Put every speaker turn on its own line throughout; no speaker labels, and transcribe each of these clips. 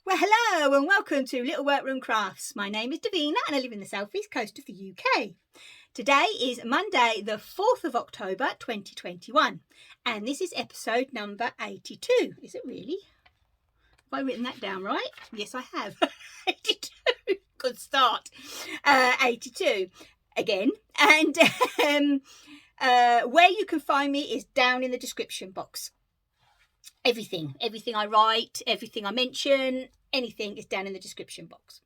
Well, hello and welcome to Little Workroom Crafts. My name is Davina and I live in the southeast coast of the UK. Today is Monday, the 4th of October 2021, and this is episode number 82. Is it really? Have I written that down right? Yes, I have. 82. Good start. 82 again. And where you can find me is down in the description box. Everything I write, everything I mention, anything is down in the description box.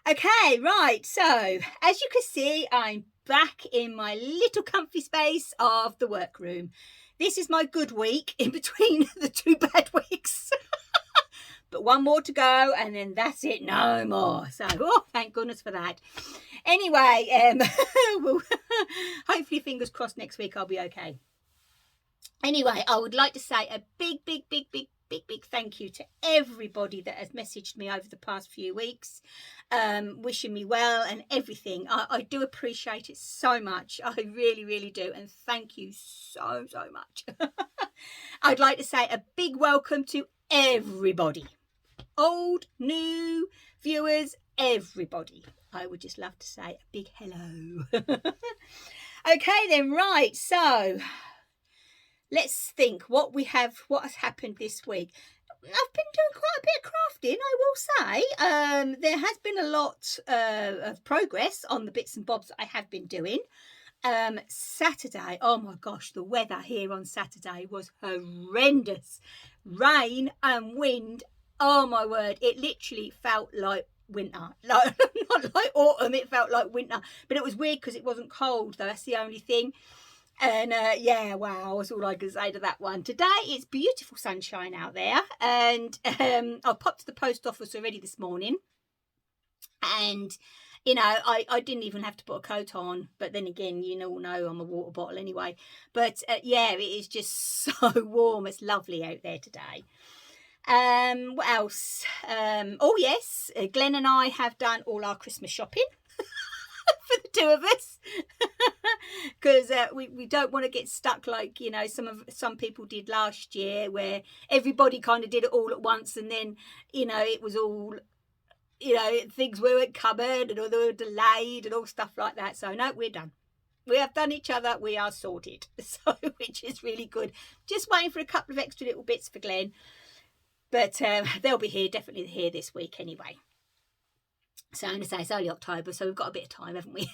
Okay, right, so as you can see, I'm back in my little comfy space of the workroom. This is my good week in between the two bad weeks. But one more to go and then that's it, no more. So, thank goodness for that. Anyway, well, hopefully fingers crossed next week I'll be okay. Anyway, I would like to say a big thank you to everybody that has messaged me over the past few weeks, wishing me well and everything. I do appreciate it so much. I really do. And thank you so much. I'd like to say a big welcome to everybody. Old, new viewers, everybody. I would just love to say a big hello. Okay then, right. So let's think what has happened this week. I've been doing quite a bit of crafting, I will say. There has been a lot of progress on the bits and bobs that I have been doing. Saturday, oh my gosh, the weather here on Saturday was horrendous. Rain and wind, oh my word, it literally felt like winter. Like, not like autumn, it felt like winter. But it was weird because it wasn't cold though, that's the only thing. And yeah, wow, that's all I can say to that one. Today it's beautiful sunshine out there, and I popped to the post office already this morning, and you know, I didn't even have to put a coat on, but then again, you all know I'm a water bottle anyway. But yeah, it is just so warm. It's lovely out there today. What else? Oh yes, Glenn and I have done all our Christmas shopping. For the two of us, because we don't want to get stuck like, you know, some people did last year, where everybody kind of did it all at once, and then, you know, it was all, you know, things weren't covered and they were delayed and all stuff like that. So no, we're done. We have done each other. We are sorted. So which is really good. Just waiting for a couple of extra little bits for Glenn, but they'll be here, definitely here this week anyway. So I'm going to say it's only October, so we've got a bit of time, haven't we?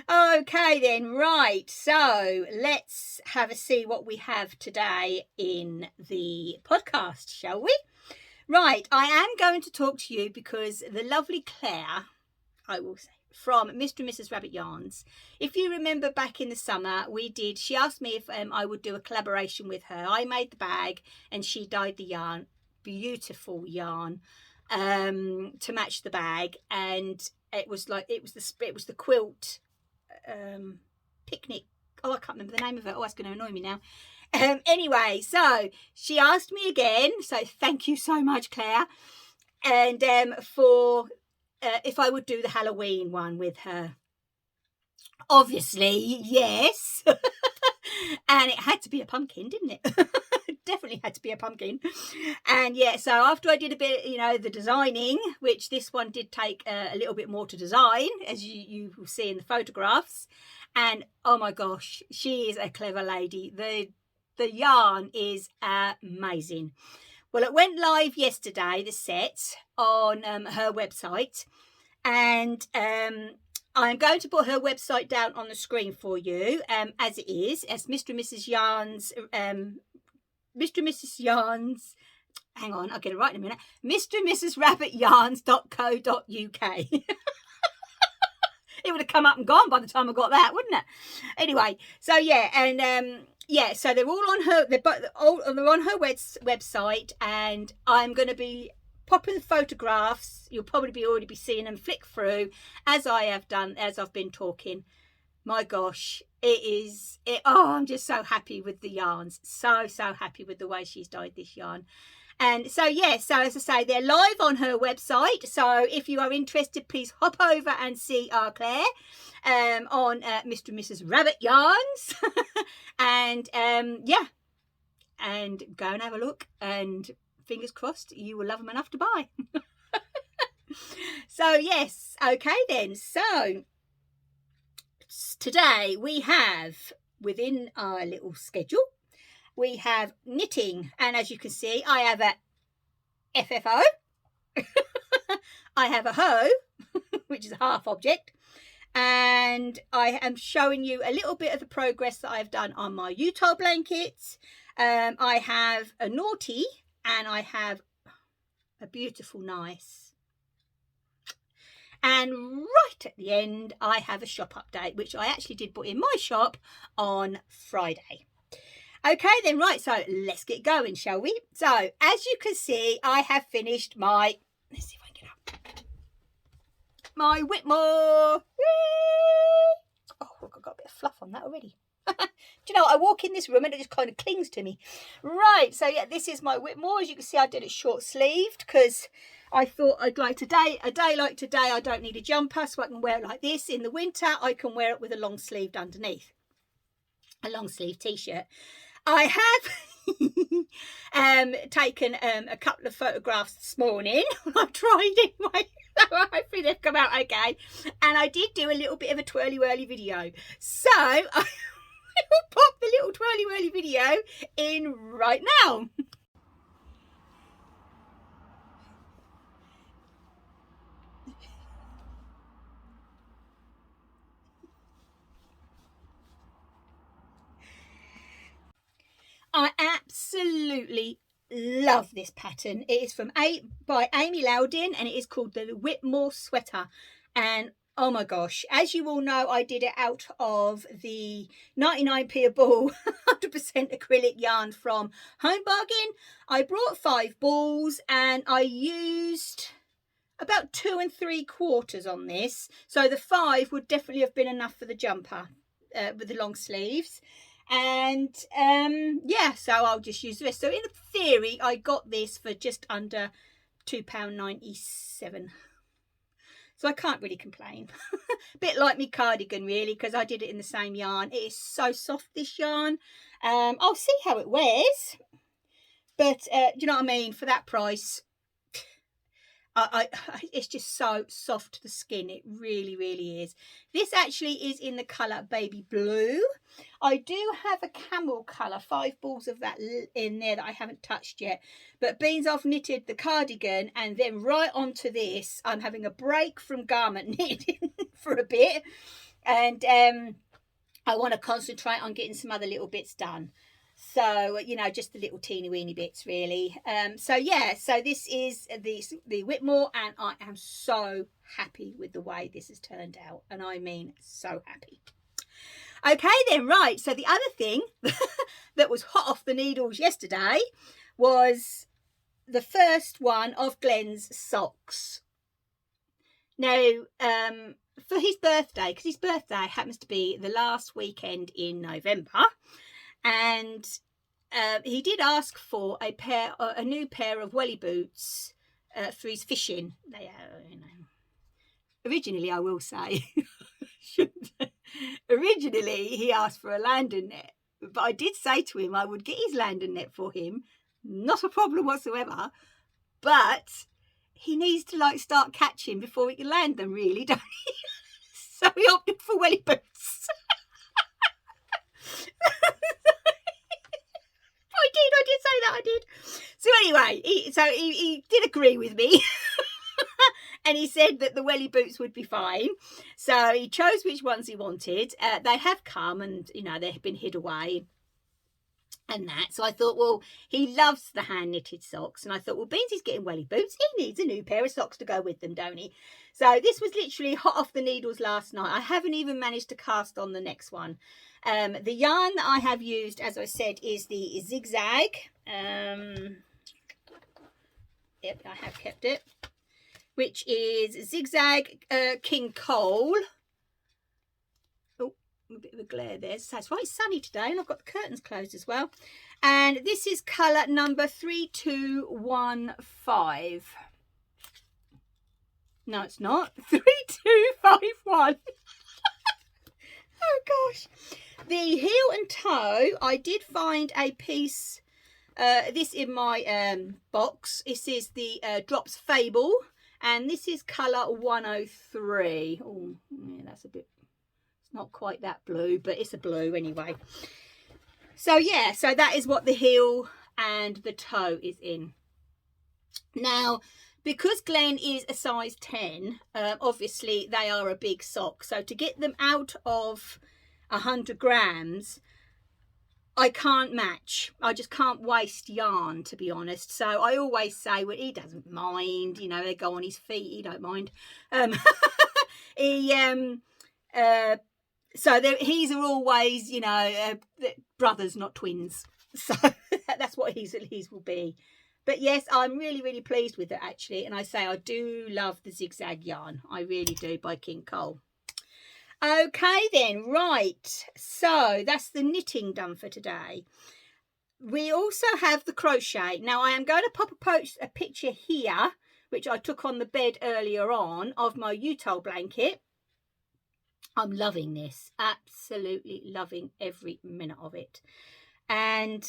Okay then, right. So let's have a see what we have today in the podcast, shall we? Right, I am going to talk to you because the lovely Claire, I will say, from mr&Mrs Rabbit Yarns. If you remember back in the summer, she asked me if I would do a collaboration with her. I made the bag and she dyed the yarn. Beautiful yarn. To match the bag, and it was the quilt picnic. I can't remember the name of it. That's going to annoy me now. Anyway, so she asked me again, so thank you so much, Claire, and for if I would do the Halloween one with her. Obviously yes. And it had to be a pumpkin, didn't it? Definitely had to be a pumpkin. And yeah, so after I did a bit, you know, the designing, which this one did take a little bit more to design, as you will see in the photographs, and oh my gosh, she is a clever lady. The yarn is amazing. Well, it went live yesterday, the set, on her website, and I'm going to put her website down on the screen for you, as it is, as mr&Mrs Yarns, mr&Mrs Yarns, hang on, I'll get it right in a minute, mr&Mrs.rabbitYarns.co.uk. It would have come up and gone by the time I got that, wouldn't it? Anyway, so yeah, and yeah, so they're all on her, they're on her website, and I'm going to be popping the photographs. You'll probably already be seeing them flick through as I have done, as I've been talking. My gosh, I'm just so happy with the yarns. So happy with the way she's dyed this yarn. And so yeah, so as I say, they're live on her website, so if you are interested, please hop over and see our Claire on mr&Mrs Rabbit Yarns. And yeah, and go and have a look and fingers crossed you will love them enough to buy. So yes, okay then. So today we have, within our little schedule, we have knitting, and as you can see, I have a FFO. I have a hoe, which is a half object, and I am showing you a little bit of the progress that I've done on my Utah blankets. I have a naughty, and I have a beautiful nice. And right at the end, I have a shop update, which I actually did put in my shop on Friday. Okay then, right, so let's get going, shall we? So, as you can see, I have finished my, let's see if I can get up, my Whitmore. Whee! Oh, I've got a bit of fluff on that already. Do you know what? I walk in this room and it just kind of clings to me. Right, so yeah, this is my Whitmore. As you can see, I did it short sleeved because I thought I'd like a day like today, I don't need a jumper, so I can wear it like this. In the winter, I can wear it with a long sleeved underneath, a long sleeve t-shirt. I have taken a couple of photographs this morning. I've tried anyway, so hopefully they've come out okay. And I did do a little bit of a twirly-whirly video. So I will pop the little twirly-whirly video in right now. I absolutely love this pattern. It is by Amy Loudon, and it is called the Whitmore sweater. And oh my gosh, as you all know, I did it out of the 99p a ball 100% acrylic yarn from Home Bargain. I brought 5 balls and I used about 2 3/4 on this, so the 5 would definitely have been enough for the jumper with the long sleeves. And yeah, so I'll just use this. So in theory, I got this for just under £2.97, so I can't really complain. A bit like my cardigan really, because I did it in the same yarn. It is so soft, this yarn. I'll see how it wears, but do you know what I mean, for that price, it's just so soft to the skin. It really, really is. This actually is in the colour baby blue. I do have a camel colour, 5 balls of that in there that I haven't touched yet. But beans, I've knitted the cardigan and then right onto this, I'm having a break from garment knitting for a bit. And I want to concentrate on getting some other little bits done. So, you know, just the little teeny weeny bits really. So yeah, so this is the Whitmore, and I am so happy with the way this has turned out, and I mean so happy. Okay then, right, so the other thing that was hot off the needles yesterday was the first one of Glenn's socks. Now, for his birthday, because his birthday happens to be the last weekend in November, and he did ask for a new pair of welly boots for his fishing. They are, you know, originally, I will say, originally he asked for a landing net, but I did say to him I would get his landing net for him, not a problem whatsoever, but he needs to like start catching before he can land them, really, don't he? So he opted for welly boots. I did say that, I did. So anyway, he did agree with me. And he said that the welly boots would be fine. So he chose which ones he wanted. They have come, and, you know, they've been hid away and that. So I thought, well, he loves the hand knitted socks. And I thought, well, Beansy's getting welly boots. He needs a new pair of socks to go with them, don't he? So this was literally hot off the needles last night. I haven't even managed to cast on the next one. The yarn that I have used, as I said, is the zigzag. Yep, I have kept it. Which is zigzag kingcole. Oh, a bit of a glare there. So it's right sunny today, and I've got the curtains closed as well. And this is colour number 3215. No, it's not. 3251. Oh gosh. The heel and toe, I did find a piece this in my box. This is the Drops Fable, and this is colour 103. Oh, yeah, that's a bit, it's not quite that blue, but it's a blue anyway. So yeah, so that is what the heel and the toe is in. Now, because Glenn is a size 10, obviously they are a big sock. So to get them out of 100 grams, I can't match. I just can't waste yarn, to be honest. So I always say, well, he doesn't mind, you know, they go on his feet, he don't mind. So he's always, you know, brothers, not twins. So that's what his will be. But yes, I'm really, really pleased with it, actually. And I say I do love the zigzag yarn. I really do, by Kingcole. Okay then, right. So that's the knitting done for today. We also have the crochet. Now, I am going to pop a picture here, which I took on the bed earlier on, of my Utah blanket. I'm loving this. Absolutely loving every minute of it. And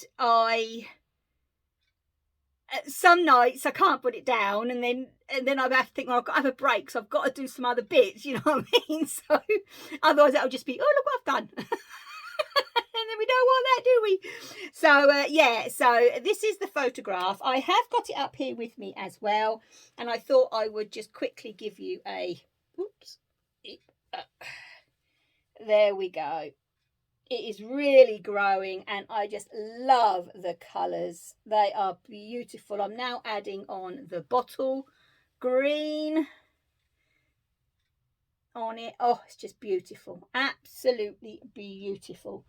some nights I can't put it down, and then I have to think, well, I've got to have a break, so I've got to do some other bits, you know what I mean? So otherwise it'll just be, oh, look what I've done. And then we don't want that, do we? So yeah, so this is the photograph. I have got it up here with me as well, and I thought I would just quickly give you a, oops, there we go. It is really growing, and I just love the colours. They are beautiful. I'm now adding on the bottle green on it. Oh, it's just beautiful. Absolutely beautiful.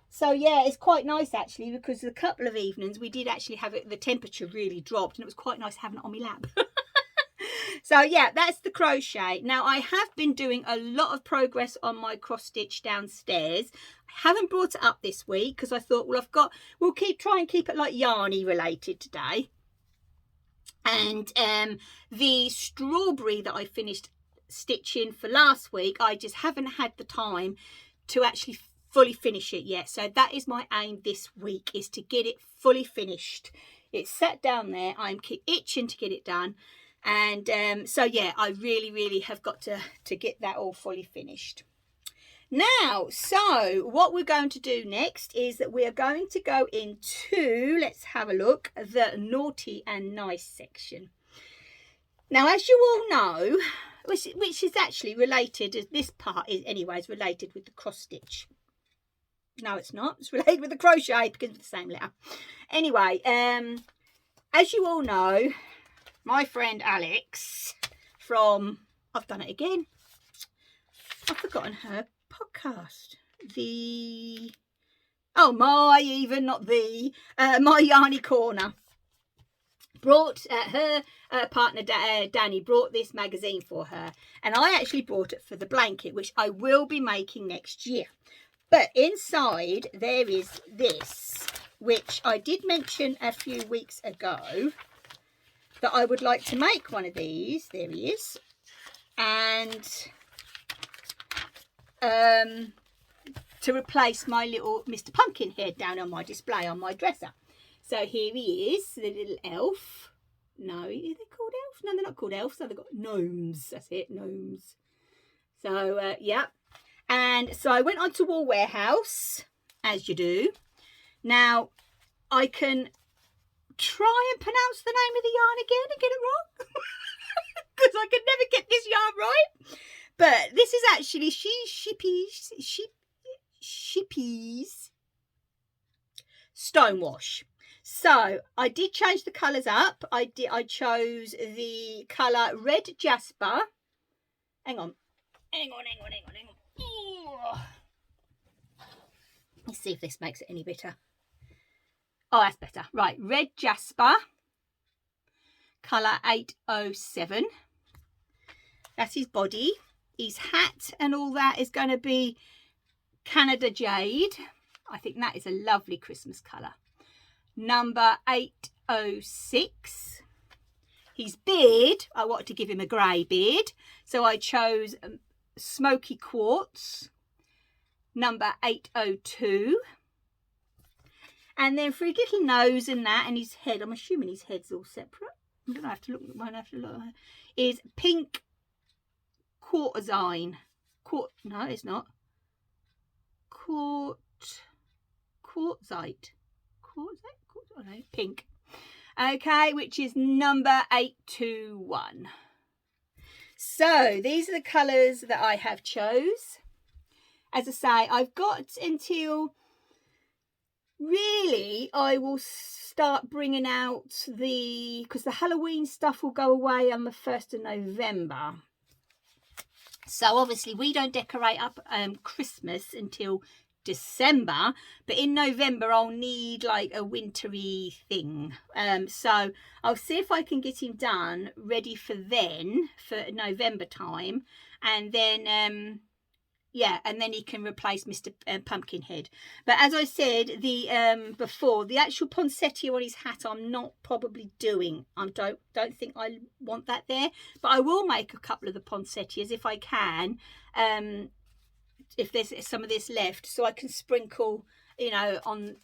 So yeah, it's quite nice actually, because a couple of evenings we did actually have it, the temperature really dropped, and it was quite nice having it on my lap. So yeah, that's the crochet. Now, I have been doing a lot of progress on my cross stitch downstairs. I haven't brought it up this week because I thought, well, we'll try and keep it like yarny related today. And the strawberry that I finished stitching for last week, I just haven't had the time to actually fully finish it yet. So that is my aim this week, is to get it fully finished. It's sat down there. I'm itching to get it done. And so yeah, I really have got to get that all fully finished. Now, so what we're going to do next is that we are going to go into, let's have a look, the naughty and nice section. Now, as you all know, which is actually related, this part is anyways related with the cross stitch. No, it's not. It's related with the crochet because of the same letter. Anyway, as you all know, my friend Alex from, I've done it again, I've forgotten her podcast, my Yarny Corner, brought her partner Danny brought this magazine for her, and I actually brought it for the blanket, which I will be making next year. But inside there is this, which I did mention a few weeks ago, that I would like to make one of these. There he is. And to replace my little Mr. Pumpkin head down on my display on my dresser. So here he is, the little elf. No, are they called elves? No, they're not called elves. So they've got gnomes. That's it, gnomes. So, yeah. And so I went on to Wool Warehouse, as you do. Now, I can try and pronounce the name of the yarn again and get it wrong, because I can never get this yarn right. But this is actually Sheepy's Stonewash. So I did change the colours up. I chose the colour Red Jasper. Hang on. Let's see if this makes it any better. Oh, that's better. Right, Red Jasper, colour 807. That's his body. His hat and all that is going to be Canada Jade. I think that is a lovely Christmas colour. Number 806. His beard, I wanted to give him a grey beard, so I chose Smoky Quartz, number 802. And then for his little nose and that, and his head, I'm assuming his head's all separate. I don't have to look. Won't have to look. Is pink quartzine. No, it's not. Quartzite. Pink. Okay, which is number 821. So these are the colours that I have chose. As I say, I've got until really I will start bringing out because the Halloween stuff will go away on the 1st of November. So obviously we don't decorate up Christmas until December, but in November I'll need like a wintry thing. So I'll see if I can get him done ready for then, for November time, and then yeah, and then he can replace Mr. Pumpkinhead. But as I said before, the actual poinsettia on his hat I'm not probably doing. I don't think I want that there, but I will make a couple of the poinsettias if I can, if there's some of this left, so I can sprinkle, you know, on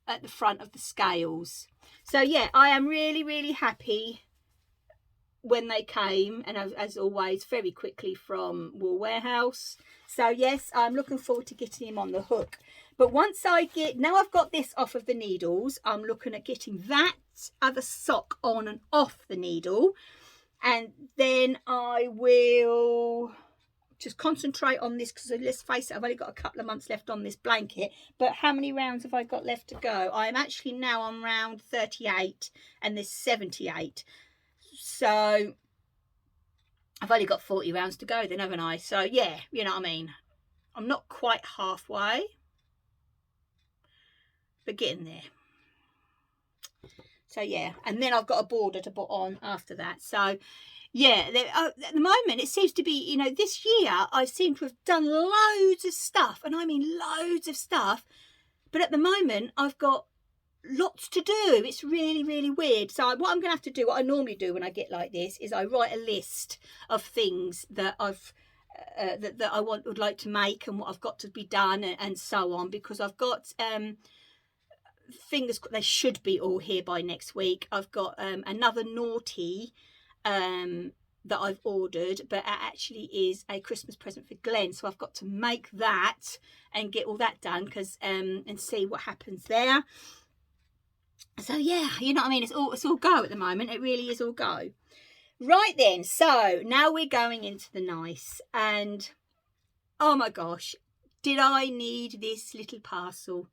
at the front of the scales. So yeah, I am really, really happy when they came, and as always, very quickly from Wool Warehouse. So yes, I'm looking forward to getting him on the hook. But once now I've got this off of the needles, I'm looking at getting that other sock on and off the needle, and then I will just concentrate on this, because let's face it, I've only got a couple of months left on this blanket. But how many rounds have I got left to go? I'm actually now on round 38 and there's 78. So I've only got 40 rounds to go then, haven't I? So yeah, you know what I mean. I'm not quite halfway, but getting there. So yeah, and then I've got a border to put on after that. So yeah, at the moment it seems to be, you know, this year I seem to have done loads of stuff, and I mean loads of stuff, but at the moment I've got lots to do. It's really, really weird. So what I'm gonna have to do, what I normally do when I get like this, is I write a list of things that I've that I would like to make, and what I've got to be done, and so on, because I've got fingers, they should be all here by next week. I've got another naughty that I've ordered, but it actually is a Christmas present for Glenn, so I've got to make that and get all that done, because and see what happens there. So yeah, you know what I mean, it's all go at the moment. It really is all go. Right then, so now we're going into the nice, and oh my gosh, did I need this little parcel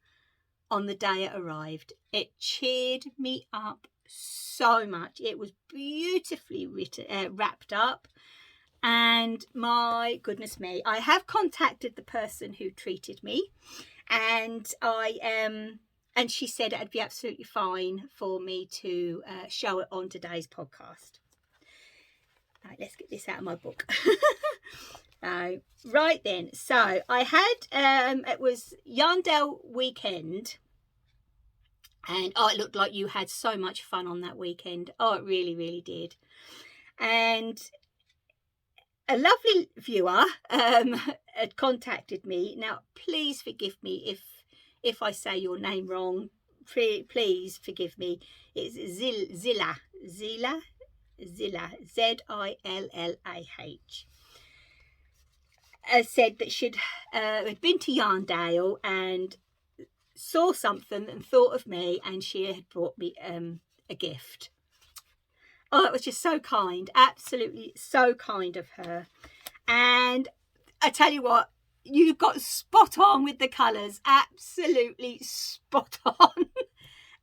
on the day it arrived. It cheered me up so much. It was beautifully wrapped up, and my goodness me, I have contacted the person who treated me, and and she said it'd be absolutely fine for me to show it on today's podcast. Right, let's get this out of my book. Right then, so I had it was Yarndale weekend, and oh, it looked like you had so much fun on that weekend. Oh, it really, really did. And a lovely viewer had contacted me. Now, please forgive me if I say your name wrong. Please forgive me. It's Zillah, Zillah, said that she'd had been to Yarndale and saw something and thought of me, and she had brought me a gift. Oh, it was just so kind, absolutely so kind of her. And I tell you what, you got spot on with the colours, absolutely spot on.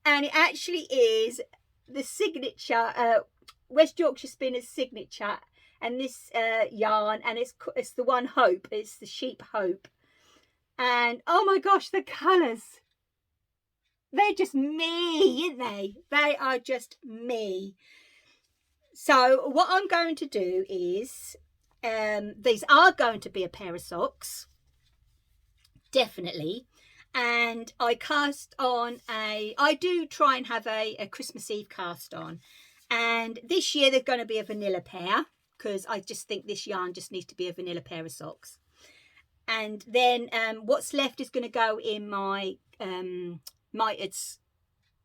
And it actually is the signature West Yorkshire Spinners signature, and this yarn, and it's the one Hope, it's the sheep Hope. And oh my gosh, the colours, they're just me, aren't they? They are just me. So what I'm going to do is these are going to be a pair of socks, definitely. And I cast on I do try and have a Christmas Eve cast on, and this year they're going to be a vanilla pair, because I just think this yarn just needs to be a vanilla pair of socks. And then what's left is going to go in my mitered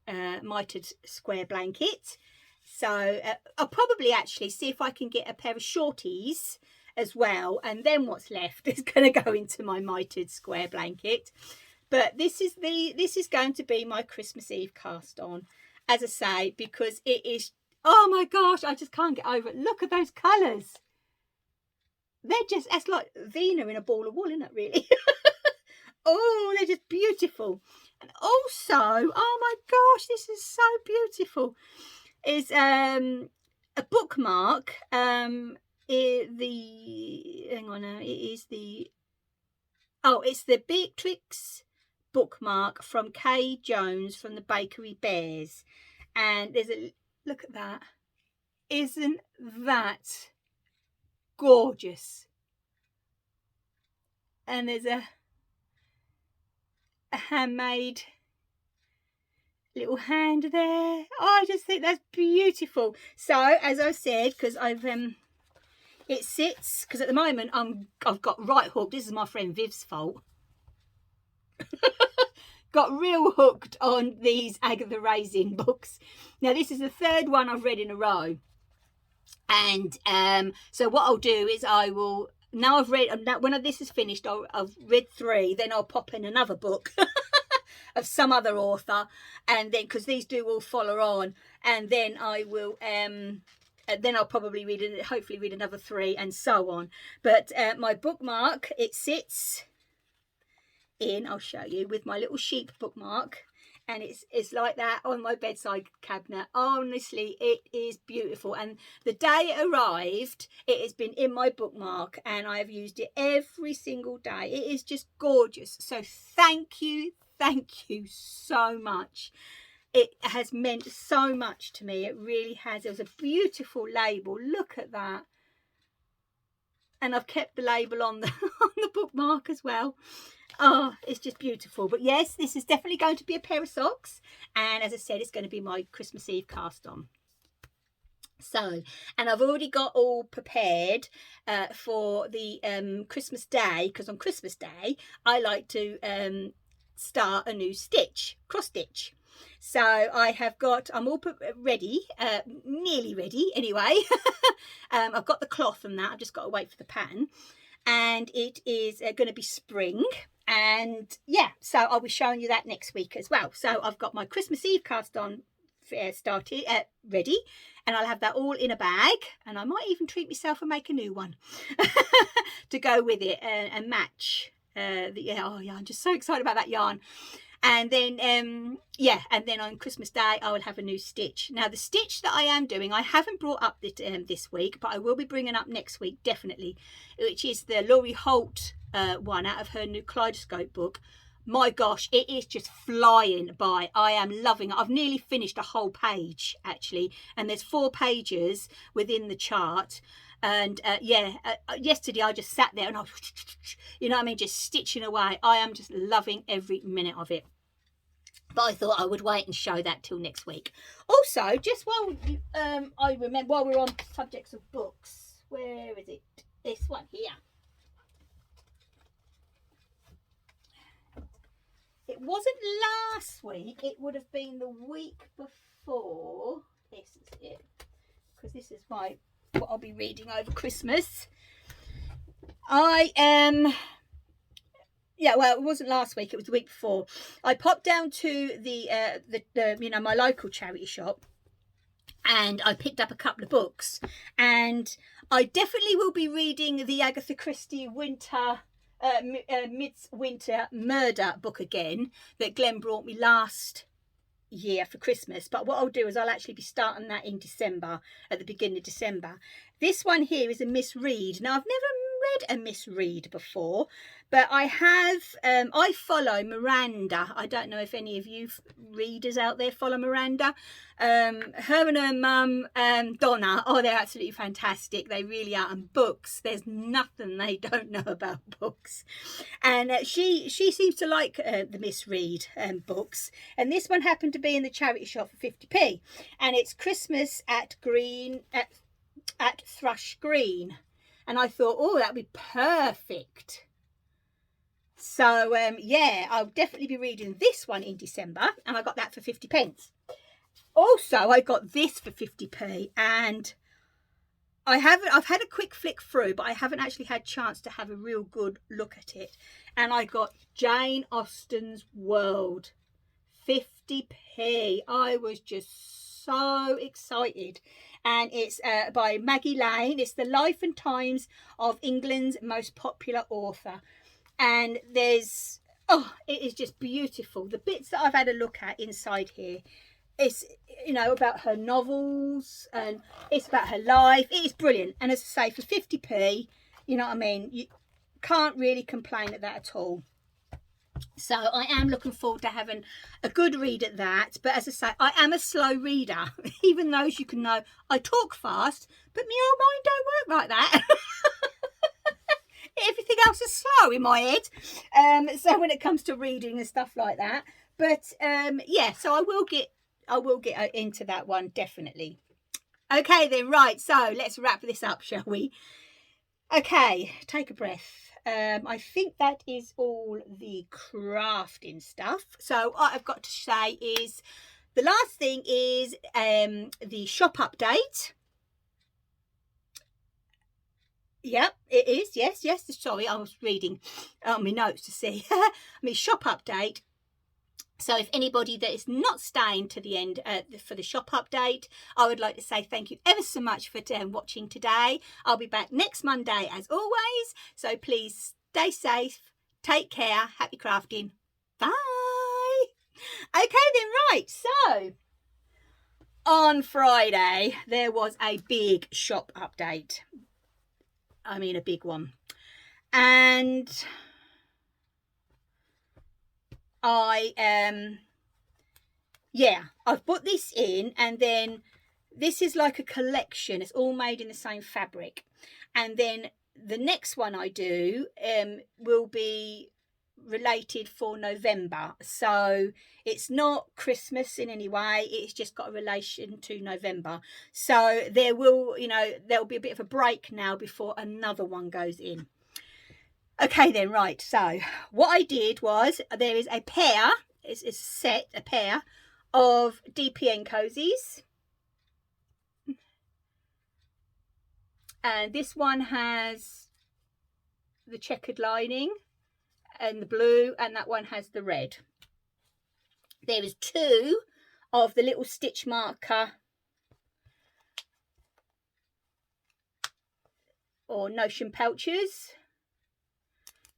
mitered square blanket. So I'll probably actually see if I can get a pair of shorties as well, and then what's left is going to go into my mitered square blanket. But this is going to be my Christmas Eve cast on, as I say, because it is, oh my gosh, I just can't get over it. Look at those colours. They're just, that's like Vina in a ball of wool, isn't it, really? Oh, they're just beautiful. And also, oh my gosh, this is so beautiful. Is a bookmark. Hang on now, it's the Beatrix bookmark from Kay Jones from the Bakery Bears. And there's a look at that. Isn't that gorgeous? And there's a handmade little hand there. Oh, I just think that's beautiful. So as I said, because I've it sits, because at the moment I've got right hooked. This is my friend Viv's fault. Got real hooked on these Agatha Raisin books. Now this is the third one I've read in a row, and so what I'll do is I will, now I've read, when this is finished, I've read 3, then I'll pop in another book of some other author, and then because these do all follow on, and then I will then I'll probably hopefully read another 3 and so on. But my bookmark, it sits in, I'll show you, with my little sheep bookmark, and it's like that on my bedside cabinet. Honestly, it is beautiful. And the day it arrived, it has been in my bookmark, and I've used it every single day. It is just gorgeous. So thank you so much. It has meant so much to me. It really has. It was a beautiful label. Look at that. And I've kept the label on the bookmark as well. Oh, it's just beautiful. But yes, this is definitely going to be a pair of socks, and as I said, it's going to be my Christmas Eve cast on. So, and I've already got all prepared for the Christmas Day, because on Christmas Day I like to start a new stitch, cross stitch. So I have got, I'm all ready, nearly ready anyway. I've got the cloth and that, I've just got to wait for the pattern, and it is going to be spring. And yeah, so I'll be showing you that next week as well. So I've got my Christmas Eve cast on started, ready, and I'll have that all in a bag, and I might even treat myself and make a new one to go with it and match. I'm just so excited about that yarn. And then and then on Christmas Day I will have a new stitch. Now the stitch that I am doing, I haven't brought up this week, but I will be bringing up next week definitely, which is the Laurie Holt one out of her new Kaleidoscope book. My gosh, it is just flying by. I am loving it. I've nearly finished a whole page actually, and there's 4 pages within the chart. And yesterday I just sat there and I was, you know what I mean, just stitching away. I am just loving every minute of it. But I thought I would wait and show that till next week. Also, just while I remember, while we're on subjects of books, where is it? This one here. It wasn't last week. It would have been the week before. This is it, because this is what I'll be reading over Christmas. Well, it wasn't last week, it was the week before. I popped down to the my local charity shop, and I picked up a couple of books, and I definitely will be reading the Agatha Christie Midwinter Murder book again that Glenn brought me last year for Christmas. But what I'll do is I'll actually be starting that in December, at the beginning of December. This one here is a misread. Now I've never read a misread before, but I have. I follow Miranda. I don't know if any of you readers out there follow Miranda. Her and her mum, Donna, they're absolutely fantastic. They really are. And books, there's nothing they don't know about books. And she seems to like the misread books. And this one happened to be in the charity shop for 50p, and it's Christmas at Thrush Green. And I thought, oh, that'd be perfect. So I'll definitely be reading this one in December, and I got that for 50p. Also, I got this for 50p, and I've had a quick flick through, but I haven't actually had a chance to have a real good look at it. And I got Jane Austen's World, 50p. I was just so excited. And it's by Maggie Lane. It's the life and times of England's most popular author. And there's, oh, it is just beautiful. The bits that I've had a look at inside here, it's, you know, about her novels, and it's about her life. It is brilliant. And as I say, for 50p, you know what I mean, you can't really complain at that at all. So I am looking forward to having a good read at that. But as I say, I am a slow reader, even though, as you can know, I talk fast, but my old mind don't work like that. Everything else is slow in my head. So when it comes to reading and stuff like that, but yeah, so I will get into that one, definitely. Okay then, right, so let's wrap this up, shall we? Okay, take a breath. I think that is all the crafting stuff. So what I've got to say is, the last thing is the shop update. Yep, it is. Yes. Sorry, I was reading my notes to see. My shop update. So if anybody that is not staying to the end for the shop update, I would like to say thank you ever so much for watching today. I'll be back next Monday as always. So please stay safe, take care, happy crafting. Bye. Okay then, right. So on Friday, there was a big shop update. I mean, a big one. And I've put this in, and then this is like a collection. It's all made in the same fabric. And then the next one I do will be related for November. So it's not Christmas in any way. It's just got a relation to November. So there will, there'll be a bit of a break now before another one goes in. Okay then, right, so what I did was, there is a pair, it's a pair of DPN cozies, and this one has the checkered lining and the blue, and that one has the red. There is two of the little stitch marker or notion pouches.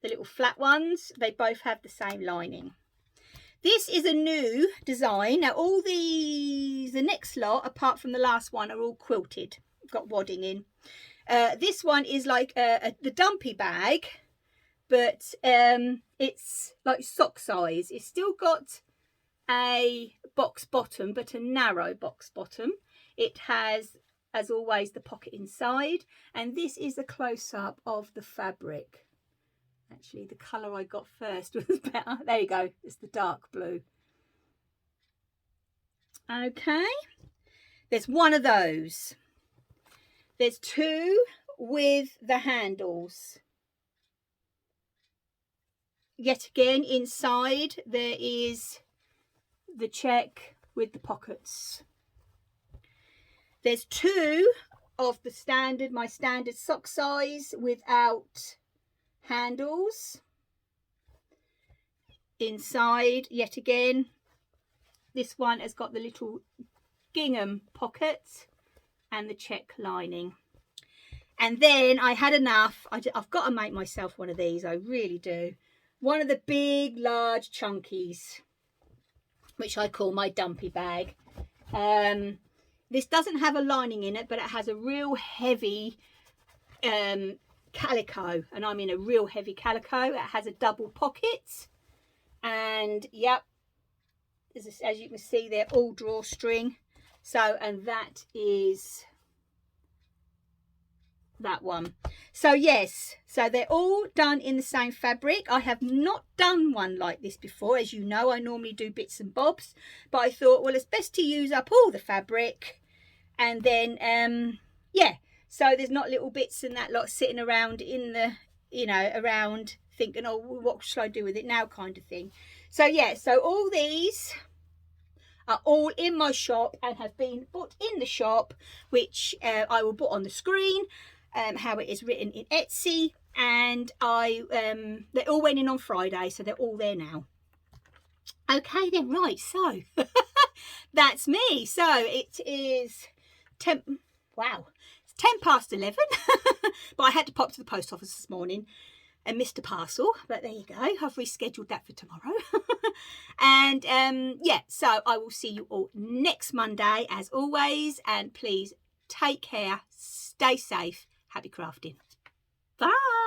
The little flat ones, they both have the same lining. This is a new design. Now all these, the next lot apart from the last one, are all quilted, got wadding in. This one is like the dumpy bag, but it's like sock size. It's still got a box bottom, but a narrow box bottom. It has, as always, the pocket inside, and this is a close-up of the fabric. Actually, the colour I got first was better. There you go. It's the dark blue. Okay. There's one of those. There's two with the handles. Yet again, inside there is the check with the pockets. There's two of the standard, my standard sock size without handles. Inside, yet again, this one has got the little gingham pocket and the check lining. And then I had enough. I've got to make myself one of these. I really do. One of the big, large chunkies, which I call my dumpy bag. This doesn't have a lining in it, but it has a real heavy calico, and I mean a real heavy calico. It has a double pocket, and yep, as you can see, they're all drawstring. So, and that is that one. So yes, so they're all done in the same fabric. I have not done one like this before. As you know, I normally do bits and bobs, but I thought, well, it's best to use up all the fabric, and then yeah, so there's not little bits and that lot sitting around in the, around thinking, oh, what shall I do with it now, kind of thing. So yeah, so all these are all in my shop and have been put in the shop, which I will put on the screen, how it is written in Etsy, and they all went in on Friday, so they're all there now. Okay then, right, so that's me. So it is 10, wow, it's 10 past 11, but I had to pop to the post office this morning and missed a parcel, but there you go, I've rescheduled that for tomorrow. And yeah, so I will see you all next Monday as always, and please take care, stay safe, happy crafting, bye.